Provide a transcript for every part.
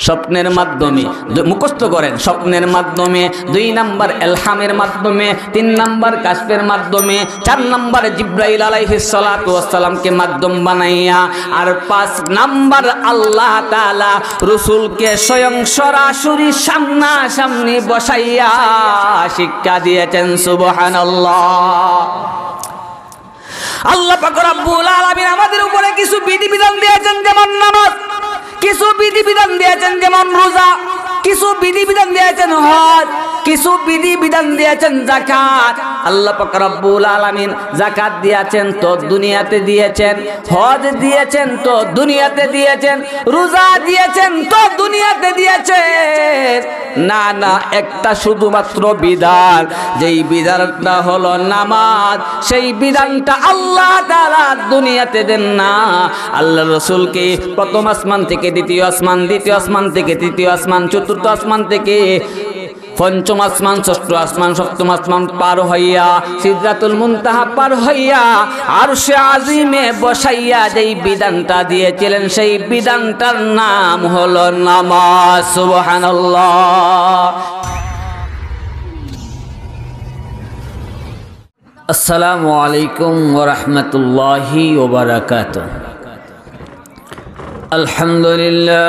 স্বপ্নের মাধ্যমে মুখস্থ করেন, স্বপ্নের মাধ্যমে, 2 নাম্বার ইলহামের মাধ্যমে, 3 নাম্বার কাশফের মাধ্যমে, 4 নাম্বার জিবরাইল আলাইহিস সালাতু ওয়াস সালামকে মাধ্যম বানাইয়া, আর 5 নাম্বার আল্লাহ তাআলা রাসূলকে স্বয়ং সরাসরি সামনাসামনি বসাইয়া শিক্ষা দিয়েছেন। সুবহানাল্লাহ। আল্লাহ পাক রব্বুল আলামিন আমাদের উপরে কিছু বিধিবিধান দিয়েছেন, যেমন নামাজ, কিছু বিধিবিধান দিয়েছেন যেমন রোজা, কিছু বিধিবিধান দিয়েছেন হজ, কিছু বিধিবিধান দিয়েছেন যাকাত। আল্লাহ পাক রব্বুল আলামিন যাকাত দিয়েছেন তো দুনিয়াতে দিয়েছেন, হজ দিয়েছেন তো দুনিয়াতে দিয়েছেন, রোজা দিয়েছেন তো দুনিয়াতে দিয়েছেন। না না, একটা শুধুমাত্র বিধান, যেই বিধানটা হলো নামাজ, সেই বিধানটা আল্লাহ তাআলা দুনিয়াতে দেন না। আল্লাহ রাসূলকে প্রথম আসমান থেকে দ্বিতীয় আসমান, দ্বিতীয় আসমান থেকে তৃতীয় আসমান, চতুর্থ আসমান থেকে পঞ্চম আসমান, ষষ্ঠ আসমান, সপ্তম আসমান পার হইয়া সিদরাতুল মুনতাহা পার হইয়া আরশে আজিমে বসাইয়া যেই বিধানটা দিয়েছিলেন, সেই বিধানটার নাম হলো নামাজ। সুবহানাল্লাহ। আসসালামু আলাইকুম ওয়া রাহমাতুল্লাহি ওয়া বারাকাতুহু। আলহামদুলিল্লাহ,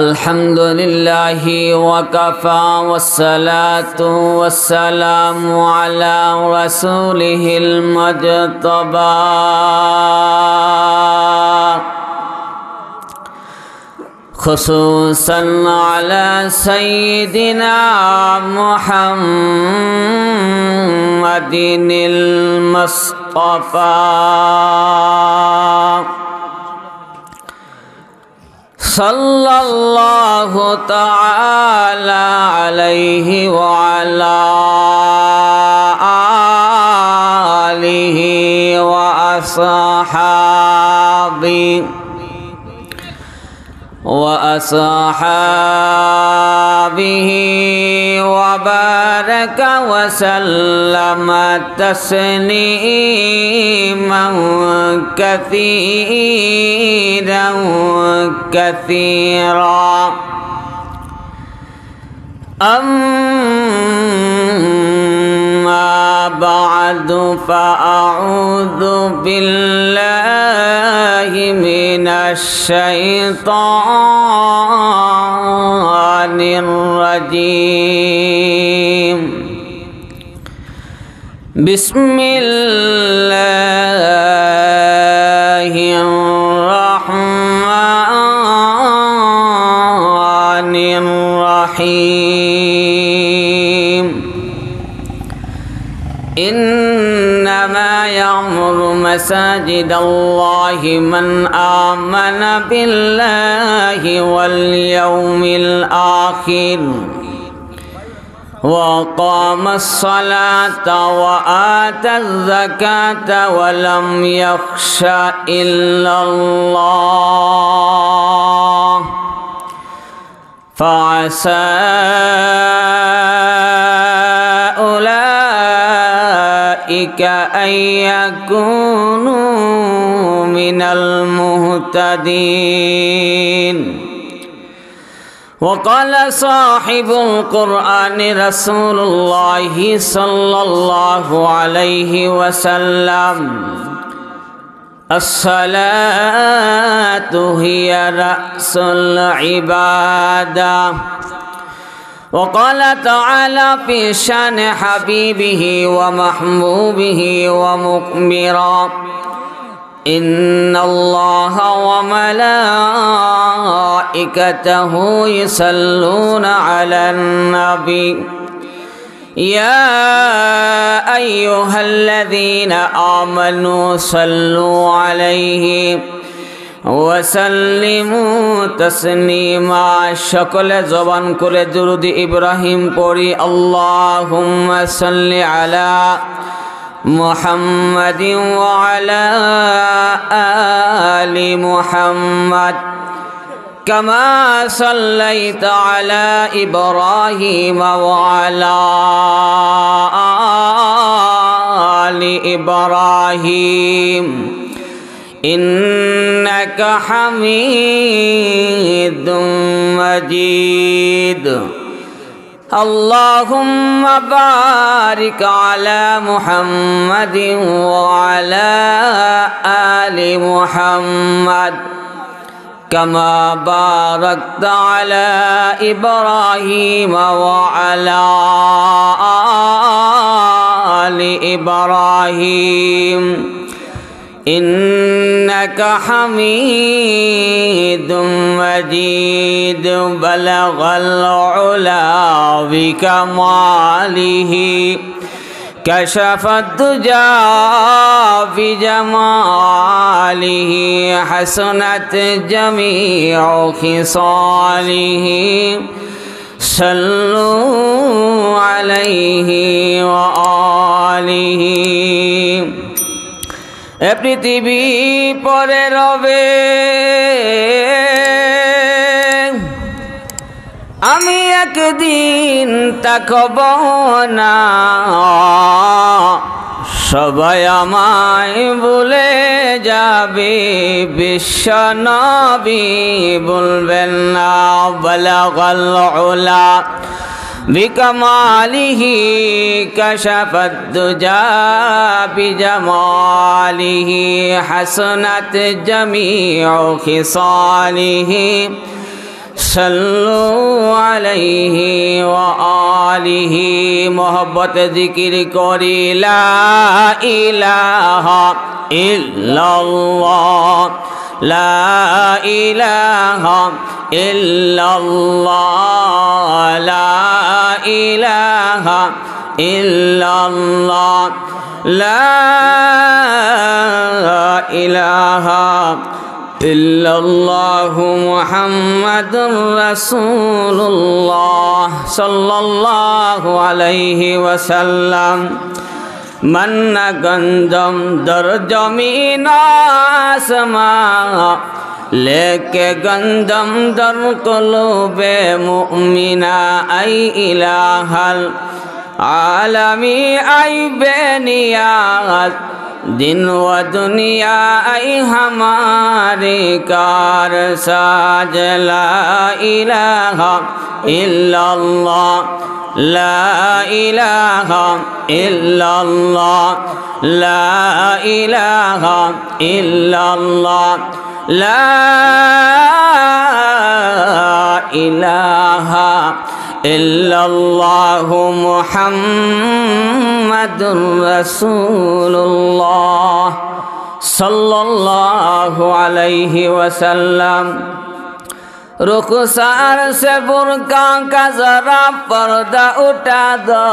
আলহামদুলিল্লাহি ওয়া কাফা ওয়াসসালাতু ওয়াসসালামু আলা রাসূলিহিল মুজতাবা খুসুসান আলা সাইয়্যিদিনা মুহাম্মাদিনিল মুস্তাফা সাল্লাল্লাহু তাআলা আলাইহি ওয়া আলা আলিহি ওয়া আসহাবিহি ওয়া বারাকা ওয়া সাল্লামা তাসলিমান কাসীরান কাসীরা। أما بعد فأعوذ بالله من الشيطان الرجيم. بسم الله الرحمن الرحيم. إنما يعمر مساجد الله من آمن بالله واليوم الآخر وقام الصلاة وآتى الزكاة ولم يخش إلا الله فعسى أولئك أن يكونوا من المهتدين. وقال صاحب القرآن رسول الله صلى الله عليه وسلم: الصلاة هي رأس العبادة. وقال تعالى في شان حبيبه ومحبوبه ومؤمرا: إن الله وملائكته يصلون على النبي يا أيها الذين آمنوا صلوا عليه وسلموا تسليما. شكل زبان كل درود إبراهيم পড়ি اللهم صل على محمد وعلى آل محمد كما صليت على إبراهيم وعلى آل إبراهيم इन्नका हमीदुम मजीद। अल्लाहुम्मा बारिक अला मुहम्मदिन व अला आलि मुहम्मद कमा बारकता अला इब्राहीम व अला आलि इब्राहीम इन्नका हमीदुम मजीद। बलगल उला बिकमालिही कशफत दुजा बिजमालिही हसनत जमीउ खिसालिही सल्लु अलैहि व आलिही। ए पृथिवी परे रবে আমি একদিন তাকব না, সবাই আমায় ভুলে যাবে, বিশ্ব নবী বলবেন না। বালাগাল উলা বিকমালিহি কশফত দুজা বিজমালিহি হাসনাত জমিউ খিসালিহি सल्लु अलैहि व आलिहि। मोहब्बत जिकिर करी ला इलाहा इल्लल्लाह ला इलाहा इल्लल्लाह ला इलाहा इल्लल्लाह ला इलाहा इल्लल्लाहु मुहम्मदुर रसूलुल्लाह सल्लल्लाहु अलैहि वसल्लम। मन्ना गंजम दर जमीन आसमां लेके गंजम दर कुलूबे मुमिना आई इलाहल आलमी आई बेनियात दिन व दुनिया आई हमारे कार साज। ला इलाहा इल्लल्लाह ला इलाहा इल्लल्लाह ला इलाहा इल्लल्लाह ला इलाहा इल्लल्लाहु मुहम्मदुर रसूलुल्लाह सल्लल्लाहु अलैहि वसल्लम। रुखसार से बुर्का का जरा पर्दा उठा दो,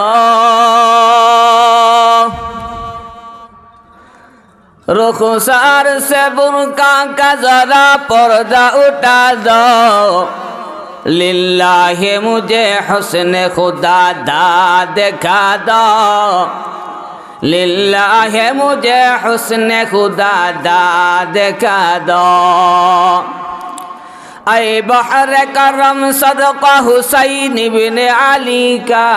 रुखसार से बुर्का का जरा पर्दा उठा दो। लिल्लाहि मुझे हुस्न खुदा दा दिखा दो, लिल्लाहि मुझे हुस्न खुदा दा दिखा दो। ऐ बहर करम सदका हुसैन इब्ने अली का,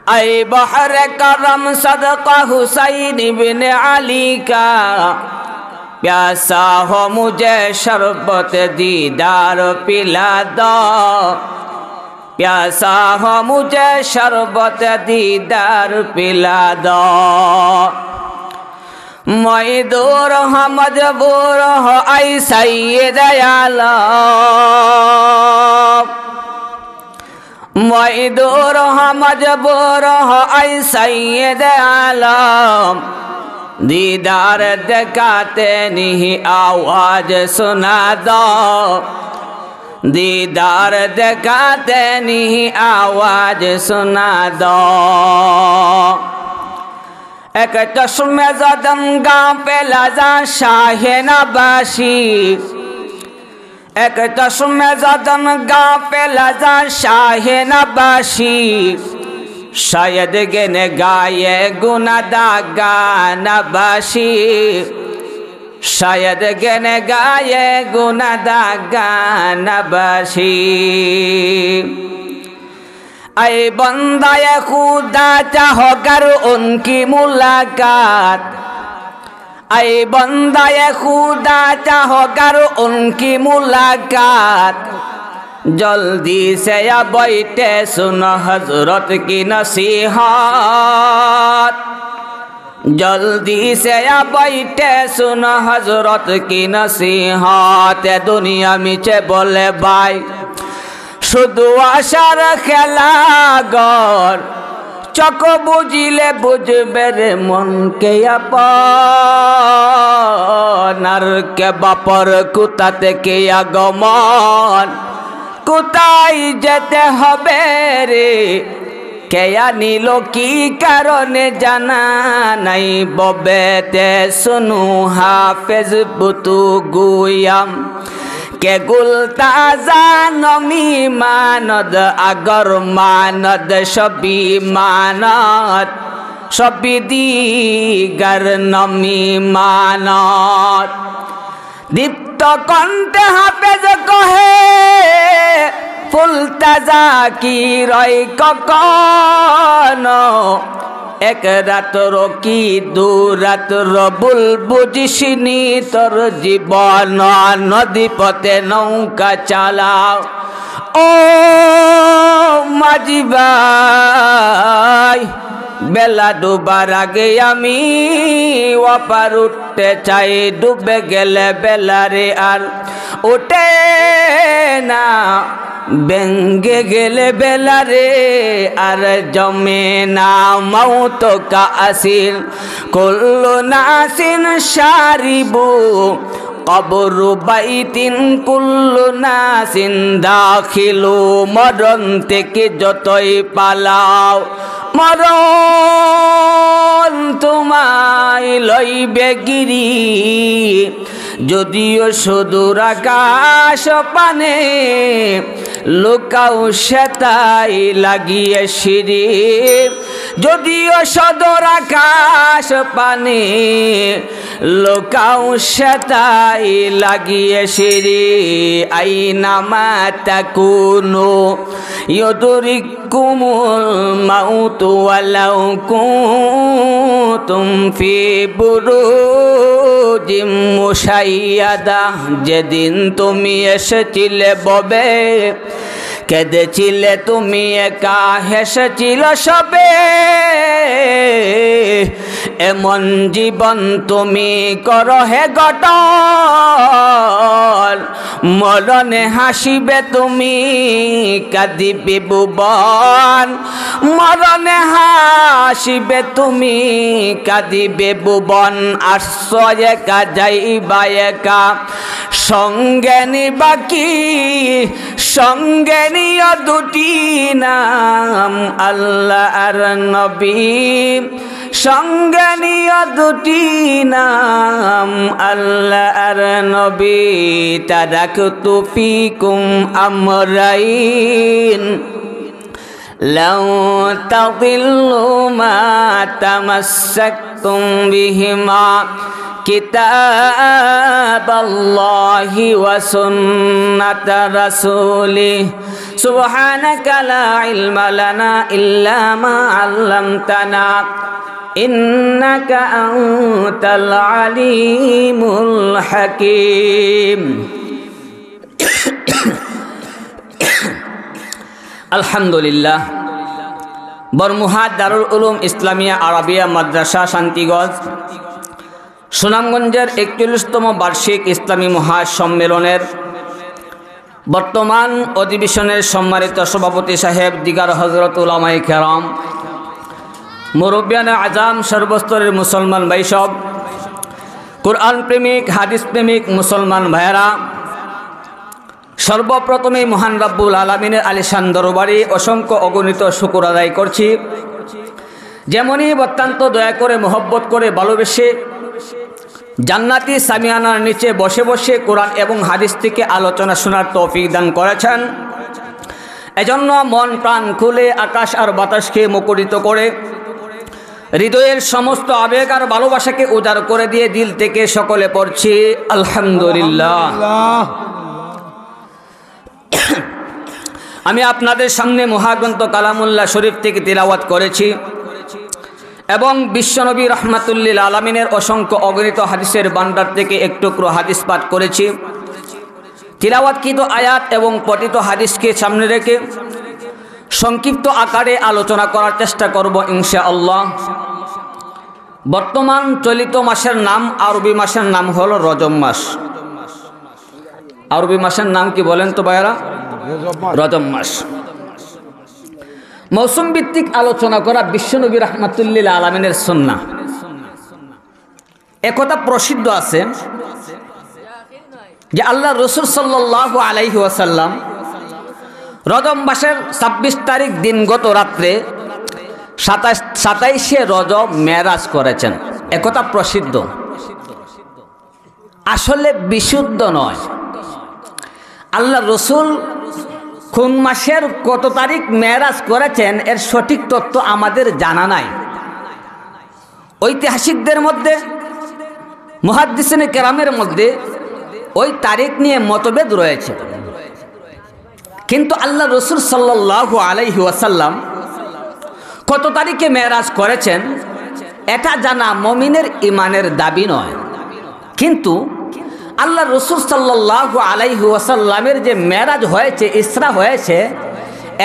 ऐ बहर करम सदका हुसैन इब्ने अली का। प्यासा हो मुझे शरबत दीदार पिला दो, प्यासा हो मुझे शरबत दीदार पिला दो। मैं दूर हो मजबूर हो ऐ सैयद आलम, मैं दूर हो मजबूर हो ऐ सैयद आलम। दीदार दिखाते नहीं आवाज सुना दो, दीदार दिखाते नहीं आवाज सुना दो। एक चश्मे ज़दम गाँव पे लाजा शाहे नबाशी, एक चश्मे ज़दम गाँव पे लाजा शाहे नबाशी। शायद गिने गाये गुनादा गानबाशी, शायद गिने गाये गुनादा गानबाशी। ऐ बंदाए खुदा चाहो कर उनकी मुलाकात, ऐ बंदाए खुदा चाहो कर उनकी मुलाकात जल्दी से या बैठे सुनो हजरत की नसीहत जल्दी से या बैठे सुनो हजरत की नसीहत दुनिया मिचे बोले भाई शुद्ध आशार खेला गौर चक बुझिले बुझबे रे मन के आपनार के बापर कुताते के আগমন কোথায় যেতে হবে রে কেয়া নিল কি কারণে জানা নাই ববেতে শুনু হাফেজ বুতু গুয়াম के गुलताजा नमी मानद अगर मानद शबी मानद शबी दीगर नमी मानद दीप्त कंठे हाफेज कहे फुलताजा की रई कखनो एक रातर की दू रातर बुल बुझिसनी तोर जीवन नदी पथे नौका चालाओ ओ माझी भाई बेला डूबार आगे आमी ओपार उठते चाই डूबे गेले बेला रे आर उठे ना बेंगे गेले बेला रे आर जमे ना मौत का आसिर कुल्लु नासिन शारिबु कब्रु बैतिन कुल्लु नासिन दाखिलु मरण থেকে যতই পালাও মরণ তোমায় লইবে গিরি যদিও সুদূর আকাশ পানে লুকাও সেতাই লাগিয়ে সিঁড়ি যদিও সদর আকাশ পানে লুকাও সেতাই লাগিয়ে সিঁড়ি আইনামা তাকুনু ইউদরিকুমুল মাউতু ওয়ালাউ কুনতুম ফি বুরুজিম মুশাইয়াদা যেদিন তুমি এসেছিলে ববে কেঁদেছিলে তুমি একা হেসেছিল সবে এমন জীবন তুমি করো হে গঠন মরণে হাসিবে তুমি কাঁদিবে ভুবন মরণে হাসিবে তুমি কাঁদিবে ভুবন আশ্রয় একা যাইবা একা সঙ্গে নিবা কি সঙ্গে নিও দুটি নাম আল্লাহ আর নবী সঙ্গে নিও দুটি নাম আল্লাহ আর নবী তারাকতু ফিকুম আমরাইন লাউ তাদিল্লু মা তামাসসাকতুম বিহিমা किताब अल्लाह व सुन्नत रसूलिह सुब्हानक ला इल्म लना इल्ला मा अल्लमतना इन्नका अंतल अलीमुल हकीम। अल्हम्दुलिल्लाह बरमुहा दारुल उलूम इस्लामिया आरबिया मद्रासा शांतिगंज সুনামগঞ্জের ৪১তম বার্ষিক ইসলামী মহাসম্মেলনের বর্তমান অধিবেশনের সম্মানিত সভাপতি সাহেব দিগার হযরত উলামায়ে কেরাম মুরব্বিয়ানে আজম সর্বস্তরের মুসলমান ভাই সব কুরআন প্রেমিক হাদিস প্রেমিক মুসলমান ভাইরা সর্বপ্রথমে মহান রব্বুল আলামিনের আলিশান দরবারে অসংখ্য অগণিত শুকর আদায় করছি যেমনই অত্যন্ত দয়া করে মহব্বত করে ভালোবেসে জান্নাতি সামিয়ানার নিচে বসে বসে কোরআন এবং হাদিস থেকে আলোচনা শোনার তৌফিক দান করেছেন এজন্য মন প্রাণ খুলে আকাশ আর বাতাসকে মুখরিত করে হৃদয়ের সমস্ত আবেগ আর ভালোবাসাকে উজাড় করে দিয়ে দিল থেকে সকলে পড়ছি আলহামদুলিল্লাহ। আমি আপনাদের সামনে মহাগ্রন্থ কালামুল্লাহ শরীফ থেকে তিলাওয়াত করেছি এবং বিশ্বনবী রহমাতুল্লিল আলামিনের অসংখ্য অগণিত হাদিসের ভান্ডার থেকে এক টুকরো হাদিস পাঠ করেছি। তিলাওয়াতকৃত আয়াত এবং পঠিত হাদিসকে সামনে রেখে সংক্ষিপ্ত আকারে আলোচনা করার চেষ্টা করব ইনশাআল্লাহ। বর্তমান চলিত মাসের নাম, আরবি মাসের নাম হলো রজব মাস। আরবি মাসের নাম কি বলেন তো ভাইয়ারা? রজব মাস। মৌসুম ভিত্তিক আলোচনা করা বিশ্বনবী রাহমাতুল্লিল আলামিনের সুন্নাহ। একথা প্রসিদ্ধ আছে যে আল্লাহ রসুল সাল্লাল্লাহু আলাইহি ওয়াসাল্লাম রজব মাসের 26 তারিখ দিনগত রাত্রে 27শে রজব মেরাজ করেছেন। একথা প্রসিদ্ধ, আসলে বিশুদ্ধ নয়। আল্লাহ রসুল কোন মাসের কত তারিখ মেরাজ করেছেন এর সঠিক তথ্য আমাদের জানা নাই। ঐতিহাসিকদের মধ্যে, মুহাদ্দিসিনে কেরামের মধ্যে ওই তারিখ নিয়ে মতভেদ রয়েছে। কিন্তু আল্লাহ রসুল সাল্লাল্লাহু আলাইহি ওয়াসাল্লাম কত তারিখে মেরাজ করেছেন এটা জানা মুমিনের ইমানের দাবি নয়। কিন্তু আল্লাহ রসুল সাল্লাল্লাহু আলাইহি ওয়াসাল্লামের যে মেরাজ হয়েছে, ইসরা হয়েছে,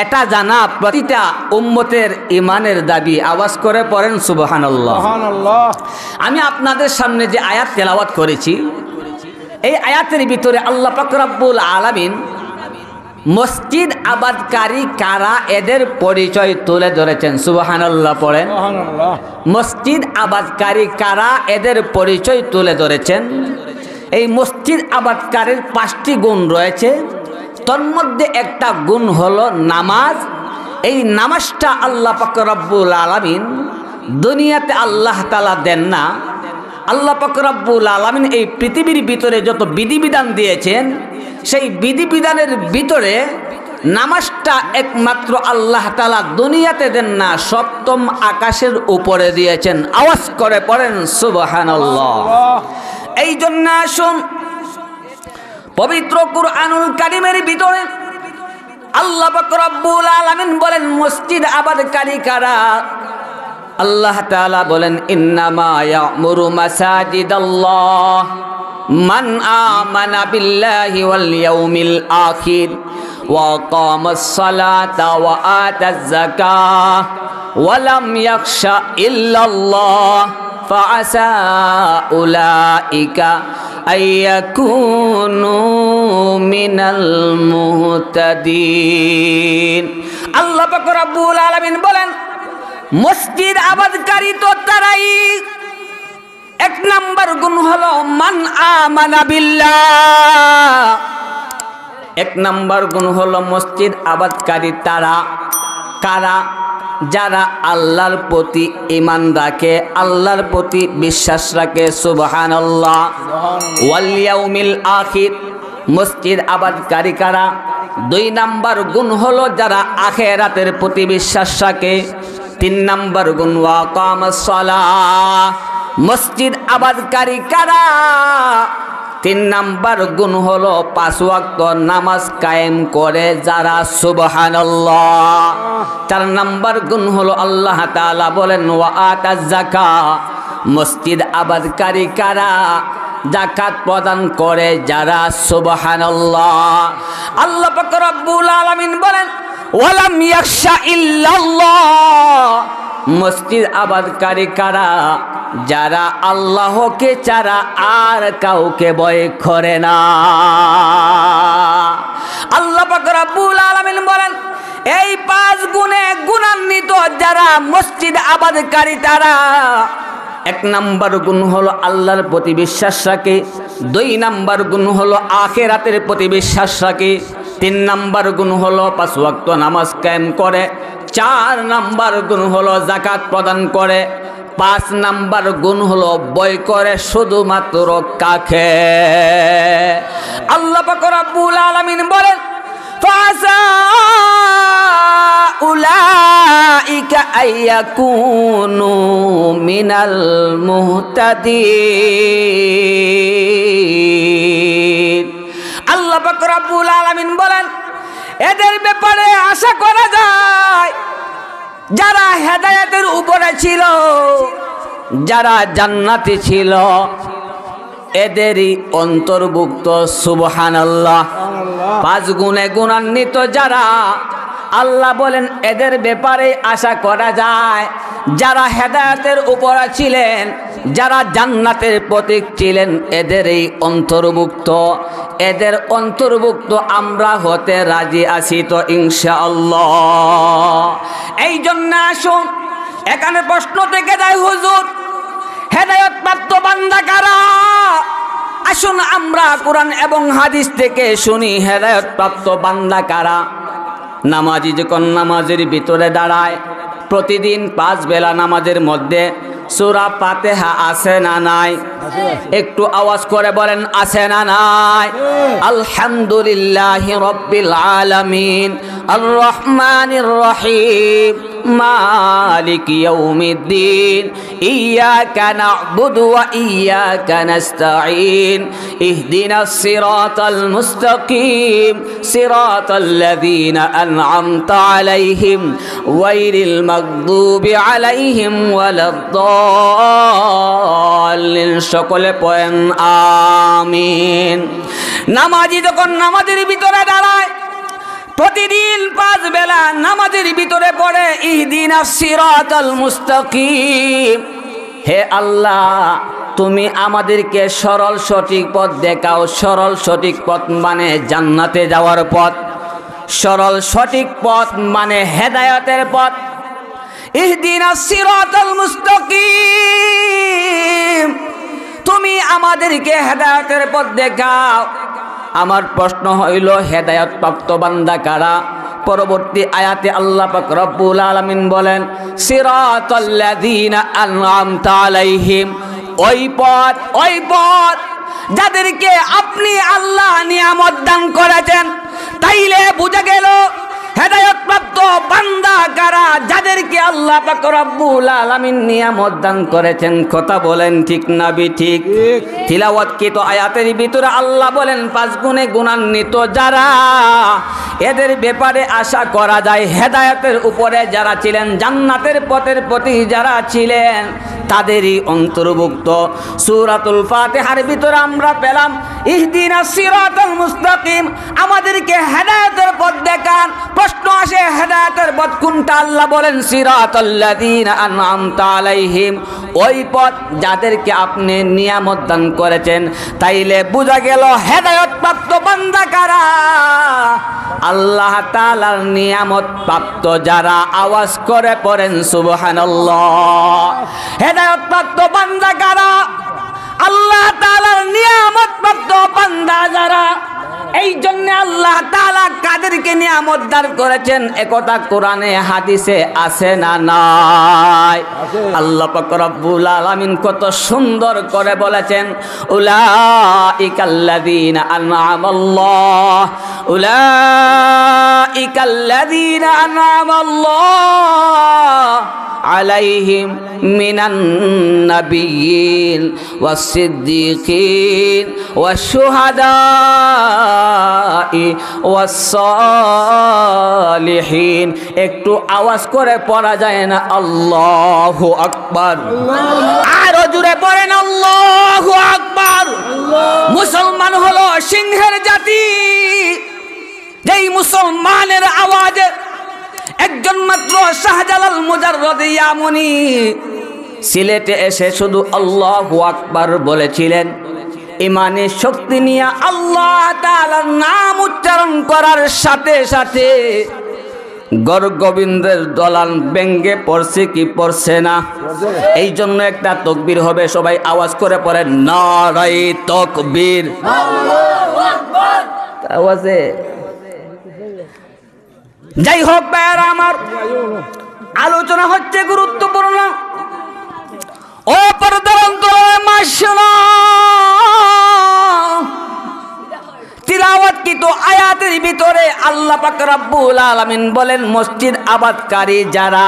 এটা জানা প্রতিটা উম্মতের ইমানের দাবি। আওয়াজ করে পড়েন সুবহানাল্লাহ। আমি আপনাদের সামনে যে আয়াত তেলাওয়াত করেছি, এই আয়াতের ভিতরে আল্লাহ পাক রব্বুল আলামিন মসজিদ আবাদকারী কারা এদের পরিচয় তুলে ধরেছেন। সুবহানাল্লাহ পড়েন। মসজিদ আবাদকারী কারা এদের পরিচয় তুলে ধরেছেন। এই মসজিদ আবাদকারীর 5টি গুণ রয়েছে। তন্মধ্যে একটা গুণ হলো নামাজ। এই নামাজটা আল্লাহ পাক রব্বুল আলামিন দুনিয়াতে আল্লাহ তাআলা দেন না। আল্লাহ পাক রব্বুল আলামিন এই পৃথিবীর ভিতরে যত বিধিবিধান দিয়েছেন, সেই বিধিবিধানের ভিতরে নামাজটা একমাত্র আল্লাহ তাআলা দুনিয়াতে দেন না, 7ম আকাশের উপরে দিয়েছেন। আওয়াজ করে পড়েন সুবহানাল্লাহ। এই জন্য আসুন পবিত্র কুরআনুল কারীমের ভিতরে আল্লাহ পাক রব্বুল আলামিন বলেন মসজিদ আবাদকারী কারা। আল্লাহ তাআলা বলেন ইন্নামা ইয়া'মুরু মাসাজিদাল্লাহ মান আমানা বিল্লাহি ওয়াল ইয়াউমিল আখির ওয়া আকামাস সালাতা ওয়া আতাজ যাকাহ ওয়া লাম ইয়াখশা ইল্লাল্লাহ ফাআসা উলাইকা আইয়াকুনু মিনাল মুহতাদিন। আল্লাহ পাক রব্বুল আলামিন বলেন মসজিদ আবাদকারী তো তারাই। 1 নাম্বার গুণ হলো মান আমানা বিল্লাহ। 1 নাম্বার গুণ হলো মসজিদ আবাদকারী তারা কারা, যারা আল্লাহর প্রতি ঈমান রাখে, আল্লাহর প্রতি বিশ্বাস রাখে। সুবহানাল্লাহ। ওয়াল ইয়াউমিল আখির। মসজিদ আবাদকারী কারা? 2 নাম্বার গুণ হলো যারা আখিরাতের প্রতি বিশ্বাস রাখে। 3 নাম্বার গুণ ওয়া আকামাস সালাহ। মসজিদ আবাদকারী কারা? 3 নাম্বার গুণ হলো 5 ওয়াক্ত নামাজ কায়েম করে যারা। সুবহানাল্লাহ। 4 নাম্বার গুণ হলো আল্লাহ তাআলা বলেন ওয়া আতাজ যাকাহ। মসজিদ আবাদকারী কারা? যাকাত প্রদান করে যারা। সুবহানাল্লাহ। আল্লাহ পাক রব্বুল আলামিন বলেন ওয়ালাম ইয়াখশা ইল্লাল্লাহ। মসজিদ আবাদকারী কারা? যারা আল্লাহকে ছাড়া আর কাউকে ভয় করে না। আল্লাহ পাক রব্বুল আলামিন বলেন এই 5 গুণে গুণান্বিত যারা মসজিদ আবাদকারী তারা। 1 নাম্বার গুণ হলো আল্লাহর প্রতি বিশ্বাস রাখে। 2 নাম্বার গুণ হলো আখিরাতের প্রতি বিশ্বাস রাখে। 3 নাম্বার গুণ হলো 5 ওয়াক্ত নামাজ কায়েম করে। 4 নাম্বার গুণ হলো যাকাত প্রদান করে। 5 নাম্বার গুণ হলো ভয় করে শুধুমাত্র কাকে? আল্লাহ পাক রব্বুল আলামিন বলেন ফাসা উলাইকা আইয়াকুনু মিনাল মুহতাদিন। আল্লাহ পাক রব্বুল আলামিন বলেন এদের ব্যাপারে আশা করা যায় যারা হেদায়েতের উপরে ছিল, যারা জান্নাতি ছিল, এদেরই অন্তর্ভুক্ত। সুবহানাল্লাহ। 5 গুণে গুণান্বিত যারা, আল্লাহ বলেন এদের ব্যাপারে আশা করা যায়। যারা হেদায়েতের উপরে ছিলেন, যারা জান্নাতের প্রতীক ছিলেন, এদেরই অন্তর্ভুক্ত। এদের অন্তর্ভুক্ত আমরা হতে রাজি আছি তো ইনশাআল্লাহ। এই জন্য আসুন, এখানে প্রশ্ন থেকে যায়, হুজুর হেদায়েত প্রাপ্ত বান্দা কারা? আসুন আমরা কোরআন এবং হাদিস থেকে শুনি হেদায়েত প্রাপ্ত বান্দা কারা। নামাজি যখন নামাজের ভিতরে দাঁড়ায়, প্রতিদিন 5 বেলা নামাজের মধ্যে সূরা ফাতিহা আছে না নাই? একটু আওয়াজ করে বলেন, আছে না নাই? আলহামদুলিল্লাহি রাব্বিল আলামিন আর রহমানির রহিম মালিক ইয়াউমিদ্দিন ইয়্যাকা না'বুদু ওয়া ইয়্যাকা নাস্তাঈন ইহদিনাস সিরাতাল মুস্তাকিম সিরাতাল্লাযীনা আন'আমতা আলাইহিম গায়রিল মাগদুবি আলাইহিম ওয়ালাদ-দাল্লিন। সকলে পড়েন আমিন। নামাজি যখন নামাজের ভিতরে দাঁড়ায়, প্রতিদিন 5 বেলা নামাজের ভিতরে পড়ে ইহদিনাস সিরাতাল মুস্তাকিম। হে আল্লাহ, তুমি আমাদেরকে সরল সঠিক পথ দেখাও। সরল সঠিক পথ মানে জান্নাতে যাওয়ার পথ। সরল সঠিক পথ মানে হেদায়েতের পথ। ইহদিনাস সিরাতাল মুস্তাকিম, তুমি আমাদেরকে হেদায়েতের পথ দেখাও। আমার প্রশ্ন হইল, হেদায়েত প্রাপ্ত বান্দা কারা? পরবর্তী আয়াতে আল্লাহ পাক রব্বুল আলামিন বলেন, সিরাতাল্লাযীনা আন'আমতা আলাইহিম। ওই পথ যাদেরকে আপনি আল্লাহ নিয়ামত দান করেছেন। তাইলে বুঝা গেল হেদায়েত প্রাপ্ত বান্দা কারা? যাদেরকে আল্লাহ পাক রব্বুল আলামিন নিয়ামত দান করেছেন। কথা বলেন ঠিক না ঠিক? তিলাওয়াতকৃত আয়াতের ভিতরে আল্লাহ বলেন 5 গুণে গুণান্বিত যারা, এদের ব্যাপারে আশা করা যায়। হেদায়েতের উপরে যারা ছিলেন, জান্নাতের পথের প্রতি যারা ছিলেন, তাদেরই অন্তর্ভুক্ত। সূরাতুল ফাতিহার ভিতরে আমরা পেলাম ইহদিনাস সিরাতাল মুস্তাকিম, আমাদেরকে হেদায়েতের পথ দেখান। প্রশ্ন আসে, হেদায়েতের পথ কোনটা? আল্লাহ বলেন সিরাতাল্লাযীনা আন'আমতা আলাইহিম, ওই পথ যাদেরকে আপনি নিয়ামত দান করেছেন। তাইলে বোঝা গেল হেদায়েত প্রাপ্ত বান্দা কারা? আল্লাহ তাআলার নিয়ামত প্রাপ্ত যারা। আওয়াজ করে পড়েন সুবহানাল্লাহ। হেদায়েত প্রাপ্ত বান্দা কারা? আল্লাহ তাআলার নিয়ামত প্রাপ্ত বান্দা যারা। এই জন্য আল্লাহ তাআলা কাদেরকে নিয়ামত দান করেছেন, একথা কোরআনে হাদিসে আছে না নাই? আল্লাহ পাক রব্বুল আলামিন কত সুন্দর করে বলেছেন, উলাইকাল্লাযীনা আন'আমাল্লাহু আলাইহিম মিনান নাবিয়্যিন ওয়াস-সিদ্দীকিন ওয়াশ-শুহাদা'i ওয়াস-সালিহিন। একটু আওয়াজ করে পড়া যায় না? আল্লাহু আকবার। আরো জোরে পড়েন আল্লাহু আকবার। মুসলমান হলো সিংহের জাতি। যেই মুসলমানের আওয়াজে একজন মাত্র শাহজালাল মুজাররদ ইয়ামনি সিলেটে এসে শুধু আল্লাহু আকবার বলেছিলেন। ইমানের শক্তি নিয়ে আল্লাহ তাআলার নাম উচ্চারণ করার সাথে সাথে গর্গবিন্দের দলান ব্যঙ্গে পড়ছে কি পড়ছে না? এই জন্য একটা তাকবীর হবে, সবাই আওয়াজ করে পড়েন নারায়ে তাকবীর। আল্লাহু আকবার। আওয়াজে যাই হোক ভাইরা আমার, আলোচনা হচ্ছে গুরুত্বপূর্ণ। ও পর্দার অন্তরালে মাশাআল্লাহ, তিলাওয়াতকৃত আয়াতের ভিতরে আল্লাহ পাক রব্বুল আলামিন বলেন, মসজিদ আবাদকারী যারা,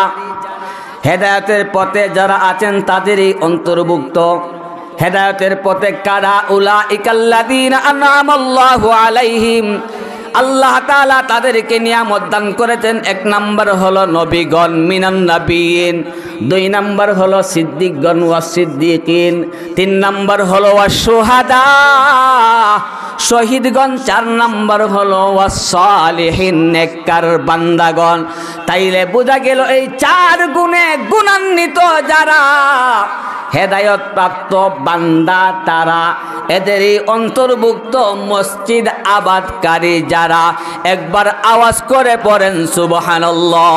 হেদায়েতের পথে যারা আছেন তাদেরই অন্তর্ভুক্ত। হেদায়েতের পথে কারা? উলাইকাল্লাযীনা আন'আমাল্লাহু আলাইহিম, আল্লাহ তাআলা তাদেরকে নিয়ামত দান করেছেন। 1 নাম্বার হলো নবীগণ মিনান নাবিয়িন, 2 নাম্বার হলো সিদ্দিকগণ ওয়া সিদ্দিকিন, 3 নাম্বার হলো ওয়াশুহাদা শহীদগণ, 4 নাম্বার হলো ওয়াসালিহিন নেককার বান্দাগণ। তাইলে বোঝা গেল এই 4 গুণে গুণান্বিত যারা হেদায়ত প্রাপ্ত বান্দা তারা, এদেরই অন্তর্ভুক্ত মসজিদ আবাদকারী যারা। একবার আওয়াজ করে পড়েন সুবহানাল্লাহ।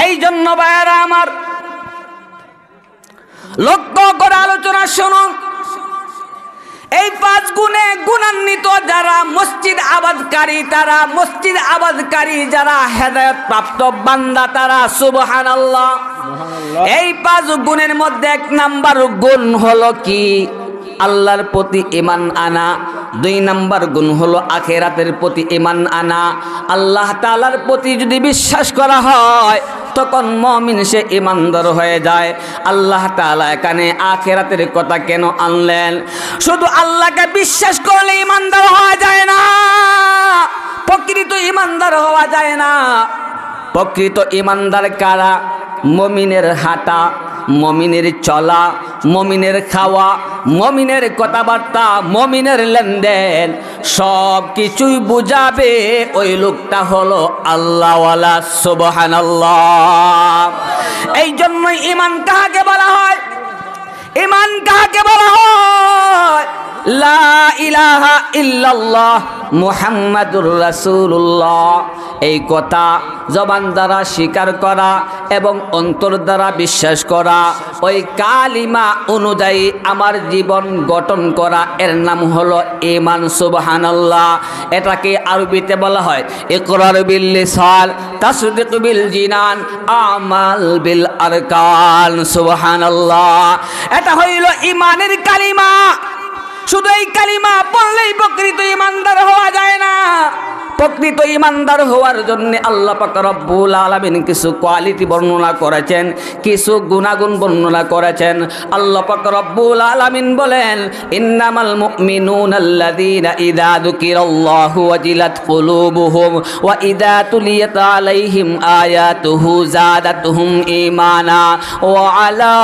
এই জন্য ভাইয়েরা আমার, লক্ষ্য করে আলোচনা শুনুন। এই 5 গুণে গুণান্বিত যারা মসজিদ আবাদকারী তারা, মসজিদ আবাদকারী যারা হেদায়েত প্রাপ্ত বান্দা তারা। সুবহানাল্লাহ। এই 5 গুণের মধ্যে 1 নাম্বার গুণ হলো কি? আল্লাহর প্রতি ঈমান আনা। 2 নাম্বার গুণ হলো আখিরাতের প্রতি ঈমান আনা। আল্লাহ তাআলার প্রতি যদি বিশ্বাস করা হয় তখন মুমিন সে ঈমানদার হয়ে যায়। আল্লাহ তাআলা এখানে আখিরাতের কথা কেন আনলেন? শুধু আল্লাহকে বিশ্বাস করলে ঈমানদার হওয়া যায় না, প্রকৃত ঈমানদার হওয়া যায় না। প্রকৃত ঈমানদার কারা? মুমিনের হাঁটা, মুমিনের চলা, মুমিনের খাওয়া, মুমিনের কথাবার্তা, মুমিনের লেনদেন সব কিছুই বুঝাবে ওই লোকটা হলো আল্লাহওয়ালা। সুবহানাল্লাহ। এই জন্যই ঈমান কাকে বলা হয়? ঈমান কাকে বলা হয়? লা ইলাহা ইল্লাল্লাহ মুহাম্মাদুর রাসূলুল্লাহ। এই কথা জবান দ্বারা স্বীকার করা এবং অন্তর দ্বারা বিশ্বাস করা, ওই কালিমা অনুযায়ী আমার জীবন গঠন করা, এর নাম হলো ঈমান। সুবহানাল্লাহ। এটাকে আরবিতে বলা হয় ইকরার বিল লিসান, তাসদীক বিল জিনান, আমাল বিল আরকান। সুবহানাল্লাহ। এটা হইল ঈমানের কালিমা। শুধু এই কালিমা পড়লেই প্রকৃত ঈমানদার হওয়া যায় না। প্রকৃত ঈমানদার হওয়ার জন্য আল্লাহ পাক রব্বুল আলামিন কিছু কোয়ালিটি বর্ণনা করেছেন, কিছু গুণাগুণ বর্ণনা করেছেন। আল্লাহ পাক রব্বুল আলামিন বলেন, ইন্নামাল মুমিনুনা আল্লাযীনা ইযা যুকিরাল্লাহু ওয়াজিলাত কুলুবুহুম ওয়া ইযা তুলিয়াত আলাইহিম আয়াতুহু যাদাতুহুম ঈমানা ওয়া আলা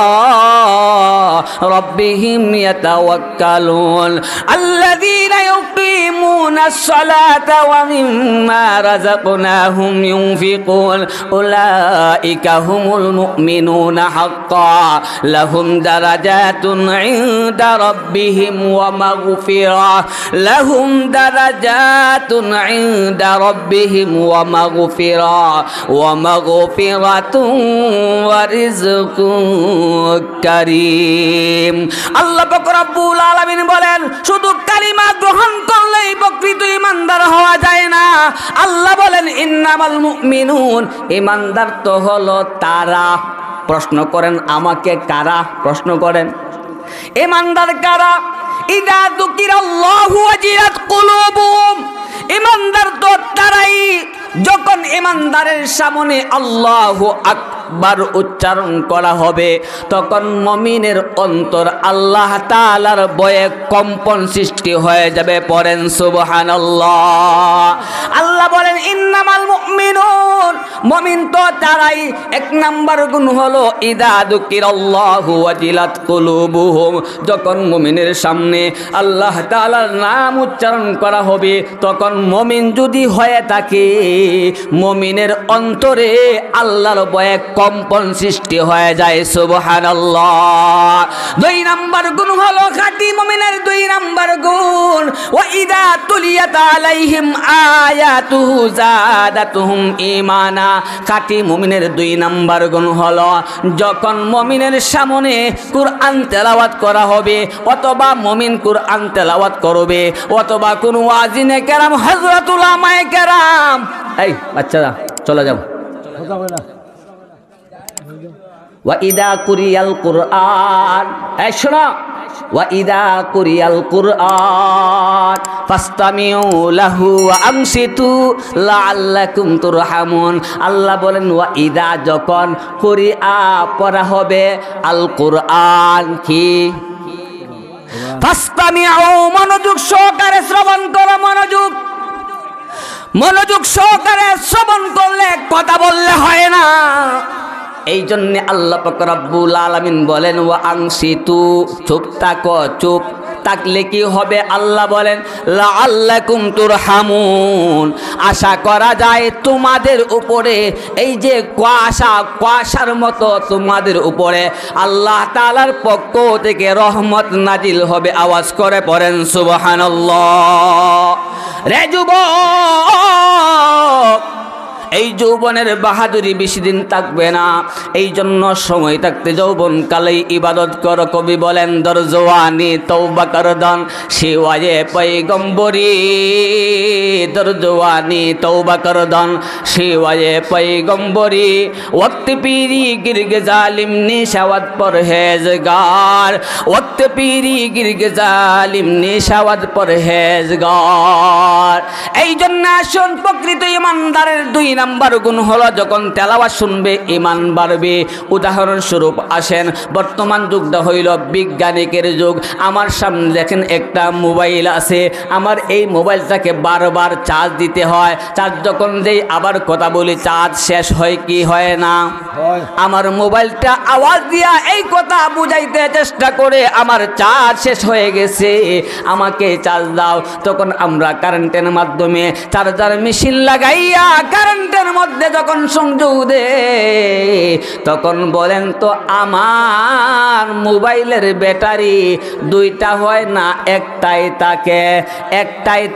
রাব্বিহিম ইয়াতাওয়াক্কালুন আল্লাযীনা ইউকিমুনাস সালাতা ওয়া মিম্মা রাযাকনাহুম ইউনফিকুন উলাইকা হুমুল মুমিনুনা হাক্কান লাহুম দারাজাতুন ইনদা রাব্বিহিম ওয়া মাগফিরাহ লাহুম দারাজাতুন ইনদা রাব্বিহিম ওয়া মাগফিরাতুন ওয়া রিজকুন কারীম। আল্লাহ পাক রব্বুল আলামিন বলেন, শুধু কালিমা গ্রহণ করলেই প্রকৃত ঈমানদার হওয়া যায় না। আল্লাহ বলেন ইন্নামাল মুমিনুন, ঈমানদার তো হলো তারা। প্রশ্ন করেন আমাকে কারা? প্রশ্ন করেন ঈমানদার কারা? ইযা যুকিরাল্লাহু ওয়াজিলাত কুলুবুহুম, ঈমানদার তো তারাই যখন ঈমানদারের সামনে আল্লাহু আকবার উচ্চারণ করা হবে তখন মুমিনের অন্তর আল্লাহ তাআলার ভয়ে কম্পন সৃষ্টি হয়ে যাবে। পড়েন সুবহানাল্লাহ। আল্লাহ বলেন ইন্নামাল মুমিনুন, মুমিন তো তারাই। 1 নাম্বার গুণ হলো ইযা যুকিরাল্লাহু ওয়াজিলাত কুলুবুহুম, যখন মুমিনের সামনে আল্লাহ তাআলার নাম উচ্চারণ করা হবে তখন মুমিন যদি হয়ে থাকে, মুমিনের অন্তরে আল্লাহর ভয়ে কম্পন সৃষ্টি হয়ে যায়। সুবহানাল্লাহ। 2 নাম্বার গুণ হলো খাঁটি মুমিনের 2 নাম্বার গুণ, ওয়া ইযা তুলিয়াত আলাইহিম আয়াতুহু যাদাতুহুম ঈমানা। খাঁটি মুমিনের 2 নাম্বার গুণ হলো যখন মুমিনের সামনে কুরআন তেলাওয়াত করা হবে অথবা মুমিন কুরআন তেলাওয়াত করবে অথবা কোন ওয়াজিনে কেরাম হযরত উলামায়ে কেরাম, এই বাচ্চারা চলে যাও, ওয়া ইদা কুরিয়াল কুরআন, এই শোনো, ওয়া ইদা কুরিয়াল কুরআন ফাসতামিউ লাহু ওয়া আনসিতু লাআল্লাকুম তুরহামুন। আল্লাহ বলেন ওয়া ইদা, যখন কুরিআ পড়া হবে আল কুরআন, কি ফাসতামিউ, মনোযোগ সহকারে শ্রবণ করো, মনোযোগ সহকারে শ্রবণ করলে কথা বললে হয় না। এই জন্য আল্লাহ পাক রব্বুল আলামিন বলেন ওয়া আনসিতু, চুপ থাকো, চুপ থাকলে কি হবে? আল্লাহ বলেন লাআল্লাকুম তুরহামুন, আশা করা যায় তোমাদের উপরে এই যে কুয়াশার মতো তোমাদের উপরে আল্লাহ তাআলার পক্ষ থেকে রহমত নাজিল হবে। আওয়াজ করে পড়েন সুবহানাল্লাহ। রে যুবক, এই যৌবনের বাহাদুরি বেশি দিন থাকবে না, এই জন্য সময় থাকতে যৌবন কালেই ইবাদত করো। কবি বলেন দর জওয়ানি তওবা করদন শিওয়ায়ে পয়গম্বরী, দর জওয়ানি তওবা করদন শিওয়ায়ে পয়গম্বরী, ওয়াক্ত পীরি গিরগে জালিম নিশাওয়াত পরহেজগার, ওয়াক্ত পীরি গিরগে জালিম নিশাওয়াত পরহেজগার। এই জন্য আসুন, প্রকৃত ইমানদারের 2 নাম্বার গুণ হলো যখন তেলাওয়াত শুনবে ঈমান বাড়বে। উদাহরণস্বরূপ আসেন, বর্তমান যুগটা হইল বিজ্ঞানিকের যুগ। আমার সামনে দেখেন একটা মোবাইল আছে, আমার এই মোবাইলটাকে বারবার চার্জ দিতে হয়। চার্জ যখন দেই আবার কথা বলি, চার্জ শেষ হয় কি হয় না? আমার মোবাইলটা আওয়াজ দিয়া এই কথা বুঝাইতে চেষ্টা করে আমার চার্জ শেষ হয়ে গেছে, আমাকে চার্জ দাও। তখন আমরা কারেন্টের মাধ্যমে চার্জার মেশিন লাগাইয়া কারেন্টের মধ্যে যখন সংযোগ দে, তখন বলেন তো আমার মোবাইলের ব্যাটারি 2টা হয় না, একটাই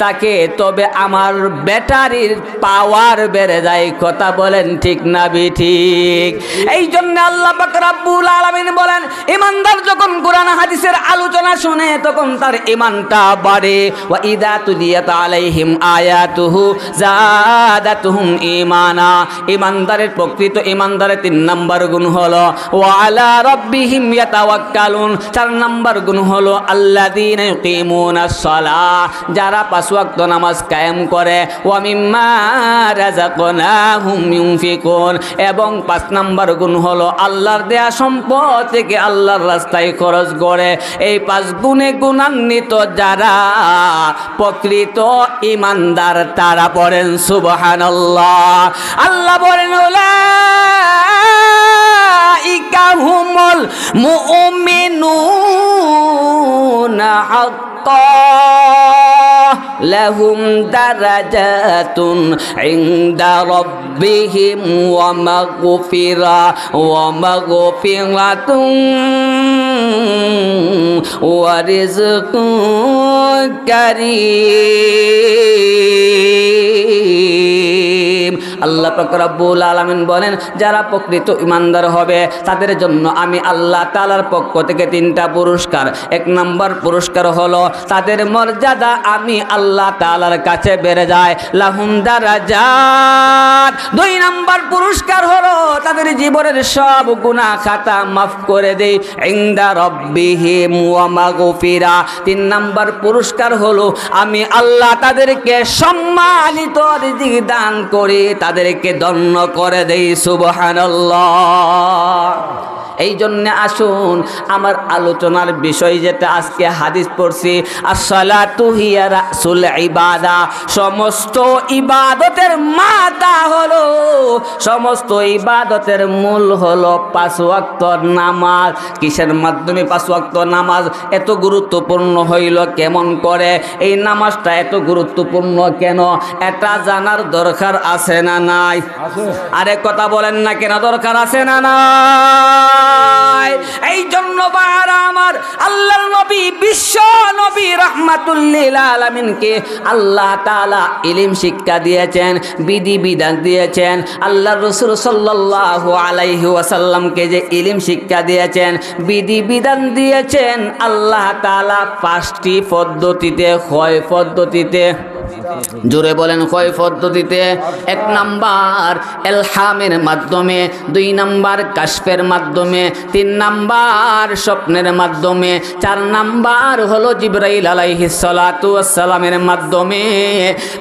থাকে, তবে আমার ব্যাটারির পাওয়ার বেড়ে যায়। কথা বলেন ঠিক না ঠিক? এই জন্য আল্লাহ পাক রব্বুল আলামিন বলেন ঈমানদার যখন কোরআন হাদিসের আলোচনা শুনে তখন তার ঈমানটা বাড়ে। ওয়া ইযা তুলিয়াত আলাইহিম আয়াতুহু যাদাতুহুম ঈমানা, ঈমানদারের প্রকৃত ঈমানদারের 3 নাম্বার গুণ হলো ওয়া আলা রাব্বিহিম ইয়াতাওয়াক্কালুন। 4 নাম্বার গুণ হলো আল্লাযীনা ইউকিমুনাস সালাহ, যারা 5 ওয়াক্ত নামাজ কায়েম করে, ওয়া মিম্মা রাযাকনাহুম ইউনফিকুন, এবং 5 নাম্বার গুণ হলো আল্লাহর দেয়া সম্পদ থেকে আল্লাহর রাস্তায় খরচ করে। এই 5 গুণে গুণান্বিত যারা প্রকৃত ঈমানদার তারা পড়েন সুবহানাল্লাহ। আল্লাহ বলেন উলাইকা হুমুল মুমিনুনা হাক্কান লাহুম দারাজাতুন ইনদা রাব্বিহিম ওয়া মাগফিরাতুন ওয়া রিজকুন কারীম। আল্লাহ পাক রব্বুল আলামিন বলেন যারা প্রকৃত ঈমানদার হবে তাদের জন্য আমি আল্লাহ তাআলার পক্ষ থেকে 3টা পুরস্কার। 1 নাম্বার পুরস্কার হলো তাদের মর্যাদা আমি আল্লাহ তাআলার কাছে বেড়ে যায়, লাহুম দারাজাত। 2 নাম্বার পুরস্কার হলো তাদের জীবনের সব গুনাহ খাতা মাফ করে দেই, ইনদা রাব্বিহিম ওয়া মাগফিরা। 3 নাম্বার পুরস্কার হলো আমি আল্লাহ তাদেরকে সম্মানিত রিজিক দান করে তাদেরকে ধন্য করে দেই সুবহানাল্লাহ। এই জন্য আসুন আমার আলোচনার বিষয় যেটা আজকে হাদিস পড়ছি, আসসালাতু হিয়া রাসুল ইবাদা, সমস্ত ইবাদতের মাথা হলো, সমস্ত ইবাদতের মূল হলো 5 ওয়াক্ত নামাজ। কিসের মাধ্যমে 5 ওয়াক্ত নামাজ এত গুরুত্বপূর্ণ হইল, কেমন করে এই নামাজটা এত গুরুত্বপূর্ণ কেন, এটা জানার দরকার আছে না নাই? আরে কথা বলেন না, কেন দরকার আছে না নাই? এই জন্য বারা আমার আল্লাহর নবী বিশ্ব নবী রাহমাতুল লিল আলামিনকে আল্লাহ তাআলা ইলম শিক্ষা দিয়েছেন, বিধি বিধান দিয়েছেন। আল্লাহর রাসূল সাল্লাল্লাহু আলাইহি ওয়াসাল্লামকে যে ইলম শিক্ষা দিয়েছেন, বিধি বিধান দিয়েছেন আল্লাহ তাআলা 5টি পদ্ধতিতে, কয় পদ্ধতিতে? জোরে বলেন কয় পদ্ধতিতে? 1 নাম্বার ইলহামের মাধ্যমে, 2 নাম্বার কাশফের মাধ্যমে, 3 নাম্বার স্বপ্নের মাধ্যমে, 4 নাম্বার হলো জিবরাইল আলাইহিস সালাতু ওয়াস সালামের মাধ্যমে,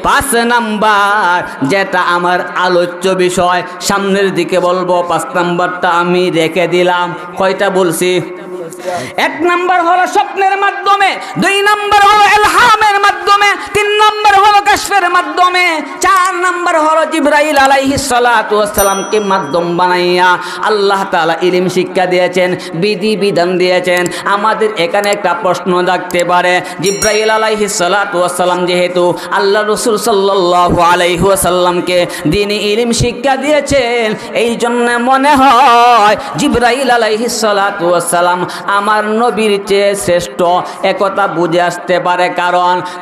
5 নাম্বার যেটা আমার আলোচ্য বিষয় সামনের দিকে বলবো, 5 নাম্বারটা আমি রেখে দিলাম। কয়টা বলছি? এক নাম্বার হলো স্বপ্নের মাধ্যমে, 2 নাম্বার হলো ইলহামের মাধ্যমে, 3 নাম্বার হলো কাশফের মাধ্যমে, 4 নাম্বার হলো জিবরাইল আলাইহিস সালাতু ওয়াস সালামকে মাধ্যম বানাইয়া আল্লাহ তাআলা ইলম শিক্ষা দিয়েছেন, বিধি বিধান দিয়েছেন। আমাদের এখানে একটা প্রশ্ন জাগতে পারে, জিবরাইল আলাইহিস সালাতু ওয়াস সালাম যেহেতু আল্লাহ রাসূল সাল্লাল্লাহু আলাইহি ওয়াসাল্লামকে দ্বীনি ইলম শিক্ষা দিয়েছেন, এই জন্য মনে হয় জিবরাইল আলাইহিস সালাতু ওয়াস সালাম আমার নবীর চেয়ে শ্রেষ্ঠ, একথা বুঝে আসতে পারে।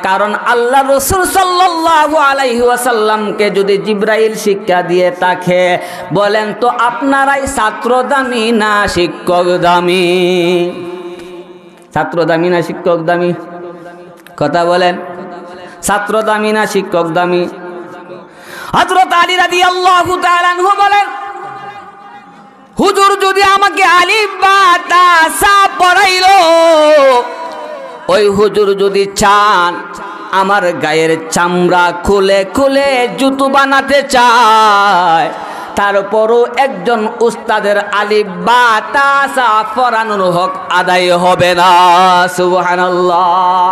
কারণ আল্লাহ রাসূল সাল্লাল্লাহু আলাইহি ওয়াসাল্লামকে যদি জিবরাইল শিক্ষা দিয়ে থাকে, বলেন তো আপনারাই ছাত্র দামি না শিক্ষক দামি? ছাত্র দামি না শিক্ষক দামি? কথা বলেন, ছাত্র দামি না শিক্ষক দামি? হযরত আলী রাদিয়াল্লাহু তাআলা আনহু বলেন, হুজুর যদি আমাকে আলিফ বা তা সা পড়াইলো, ওই হুজুর যদি চান আমার গায়ের চামড়া খুলে খুলে জুতো বানাতে চায়, তারপরও একজন উস্তাদের আলিফ বা তা সা পড়ানোর হক আদায় হবে না। সুবহানাল্লাহ।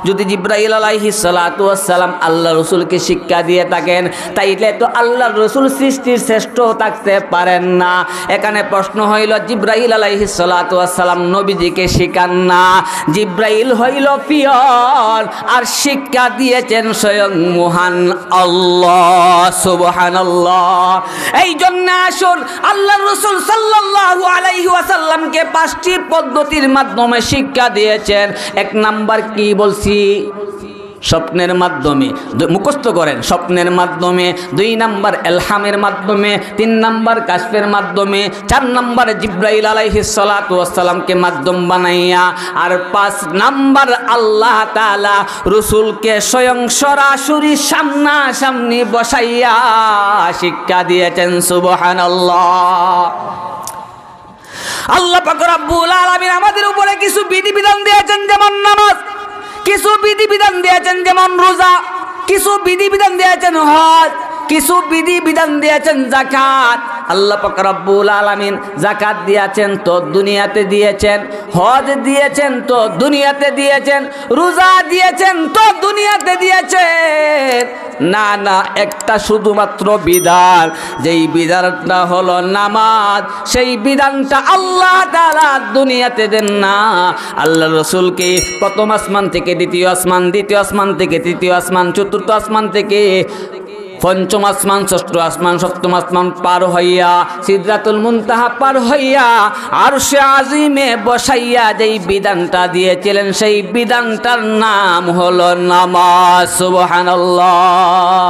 যদি জিবরাইল আলাইহিস সালাতু ওয়াস সালাম আল্লাহ রাসূলকে শিক্ষা দিয়ে থাকেন, তাইলে তো আল্লাহ রাসূল সৃষ্টির শ্রেষ্ঠ থাকতে পারেন না। এখানে প্রশ্ন হইল, জিবরাইল আলাইহিস সালাতু ওয়াস সালাম নবীজিকে শিখান না, জিবরাইল হইল পিয়ন আর শিক্ষা দিয়েছেন স্বয়ং মহান আল্লাহ। সুবহানাল্লাহ। এই জন্য আসুন আল্লাহ রাসূল সাল্লাল্লাহু আলাইহি ওয়াসাল্লামকে 5টি পদ্ধতির মাধ্যমে শিক্ষা দিয়েছেন। 1 নাম্বার কি বলছি? স্বপ্নের মাধ্যমে, মুখস্থ করেন, স্বপ্নের মাধ্যমে। 2 নাম্বার ইলহামের মাধ্যমে, 3 নাম্বার কাশফের মাধ্যমে, 4 নাম্বার জিবরাইল আলাইহিস সালাতু ওয়াস সালামকে মাধ্যম বানাইয়া, আর 5 নাম্বার আল্লাহ তাআলা রাসূলকে স্বয়ং সরাসরি সামনাসামনি বসাইয়া শিক্ষা দিয়েছেন। সুবহানাল্লাহ। আল্লাহ পাক রব্বুল আলামিন আমাদের উপরে কিছু বিধিবিধান দিয়েছেন, যেমন নামাজ, কিছু বিধিবিধান দিয়েছেন যেমন রোজা, কিছু বিধিবিধান দিয়েছেন হজ, কিছু বিধিবিধান দিয়েছেন যাকাত। আল্লাহ পাক রব্বুল আলামিন যাকাত দিয়েছেন তো দুনিয়াতে দিয়েছেন, হজ দিয়েছেন তো দুনিয়াতে দিয়েছেন, রোজা দিয়েছেন তো দুনিয়াতে দিয়েছেন। না না, একটা শুধুমাত্র বিধান, যেই বিধানটা হলো নামাজ, সেই বিধানটা আল্লাহ তাআলা দুনিয়াতে দেন না। আল্লাহ রাসূলকে প্রথম আসমান থেকে দ্বিতীয় আসমান, দ্বিতীয় আসমান থেকে তৃতীয় আসমান, চতুর্থ আসমান থেকে পঞ্চম আসমান, ষষ্ঠ আসমান, সপ্তম আসমান পার হইয়া সিদরাতুল মুনতাহা পার হইয়া আরশে আজিমে বসাইয়া যেই বিধানটা দিয়েছিলেন, সেই বিধানটার নাম হলো নামাজ। সুবহানাল্লাহ।